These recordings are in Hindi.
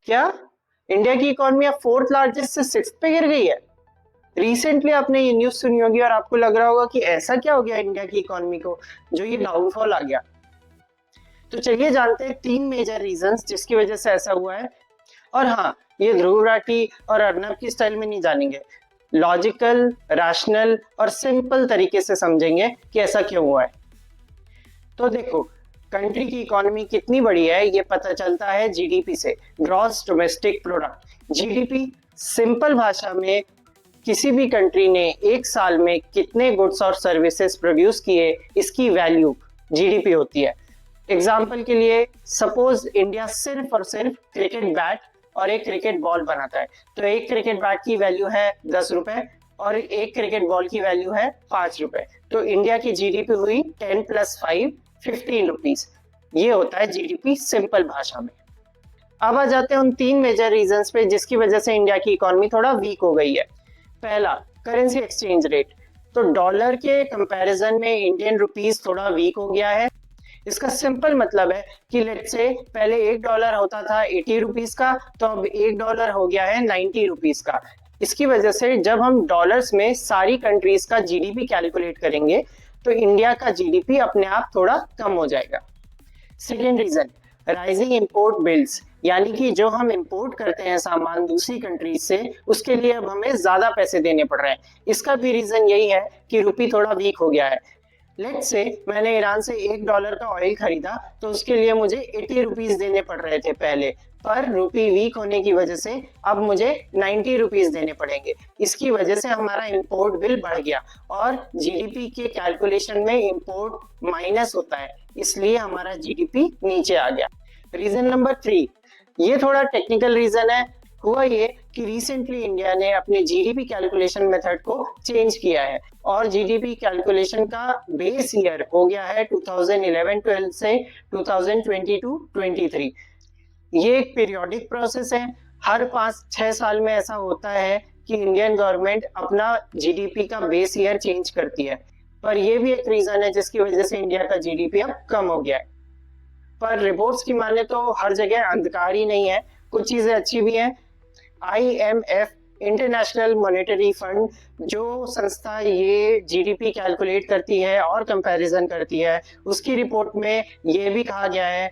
क्या इंडिया की इकोनॉमी अब फोर्थ लार्जेस्ट से सिक्स्थ पे गिर गई है? रिसेंटली आपने ये न्यूज सुनी होगी और आपको लग रहा होगा कि ऐसा क्या हो गया इंडिया की इकोनॉमी को जो ये डाउनफॉल आ गया। तो चलिए जानते हैं तीन मेजर रीजंस जिसकी वजह से ऐसा हुआ है। और हाँ, ये ध्रुव राठी और अर्नब की स्टाइल में नहीं जानेंगे, लॉजिकल, रैशनल और सिंपल तरीके से समझेंगे कि ऐसा क्यों हुआ है। तो देखो, कंट्री की इकोनॉमी कितनी बड़ी है ये पता चलता है जीडीपी से, gross domestic product. GDP simple भाषा में किसी भी कंट्री ने एक साल में कितने गुड्स और सर्विसेज प्रोड्यूस किए इसकी वैल्यू जीडीपी होती है। एग्जाम्पल के लिए सपोज इंडिया सिर्फ और सिर्फ क्रिकेट बैट और एक क्रिकेट बॉल बनाता है, तो एक क्रिकेट बैट की वैल्यू है 10 रुपए और एक क्रिकेट बॉल की वैल्यू है 5 रुपए। तो इंडिया की जीडीपी हुई 10 + 5 15 रुपीज। ये होता है जीडीपी सिंपल भाषा में। अब आ जाते हैं उन तीन मेजर रीजंस पे जिसकी वजह से इंडिया की इकोनॉमी थोड़ा वीक हो गई है। पहला, करेंसी एक्सचेंज रेट। तो डॉलर के कंपैरिजन में इंडियन रुपीस थोड़ा वीक हो गया है। इसका सिंपल मतलब है कि लेट्स से पहले $1 होता था 80 रुपीज का, तो अब $1 हो गया है 90 रुपीज का। इसकी वजह से जब हम डॉलर्स में सारी कंट्रीज का जीडीपी कैलकुलेट करेंगे तो इंडिया का जीडीपी अपने आप थोड़ा कम हो जाएगा। Second reason, rising import bills, यानी कि जो हम इंपोर्ट करते हैं सामान दूसरी कंट्रीज से उसके लिए अब हमें ज्यादा पैसे देने पड़ रहे हैं। इसका भी रीजन यही है कि रुपी थोड़ा वीक हो गया है। लेट्स से मैंने ईरान से $1 का ऑयल खरीदा तो उसके लिए मुझे 80 रुपीज देने पड़ रहे थे पहले, पर रुपी वीक होने की वजह से अब मुझे 90 रुपीज देने पड़ेंगे। इसकी वजह से हमारा इंपोर्ट बिल बढ़ गया और जीडीपी के कैलकुलेशन में इंपोर्ट माइनस होता है, इसलिए हमारा जीडीपी नीचे आ गया। रीजन नंबर 3, ये थोड़ा टेक्निकल रीजन है। हुआ ये कि रिसेंटली इंडिया ने अपने जीडीपी कैलकुलेशन मेथड को चेंज किया है और जीडीपी कैलकुलेशन का बेस ईयर हो गया है 2011-12 से 2022-23। ये एक पीरियोडिक प्रोसेस है, हर 5-6 साल में ऐसा होता है कि इंडियन गवर्नमेंट अपना जीडीपी का बेस ईयर चेंज करती है। पर यह भी एक रीजन है जिसकी वजह से इंडिया का जीडीपी अब कम हो गया है। पर रिपोर्ट्स की माने तो हर जगह अंधकार ही नहीं है, कुछ चीजें अच्छी भी हैं। IMF, इंटरनेशनल मॉनेटरी फंड, जो संस्था ये जीडीपी कैलकुलेट करती है और कंपैरिजन करती है, उसकी रिपोर्ट में ये भी कहा गया है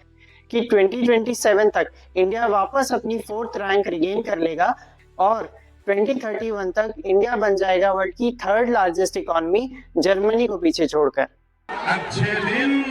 कि 2027 तक इंडिया वापस अपनी 4th रैंक रिगेन कर लेगा और 2031 तक इंडिया बन जाएगा वर्ल्ड की 3rd लार्जेस्ट इकोनॉमी, जर्मनी को पीछे छोड़कर। अच्छे दिन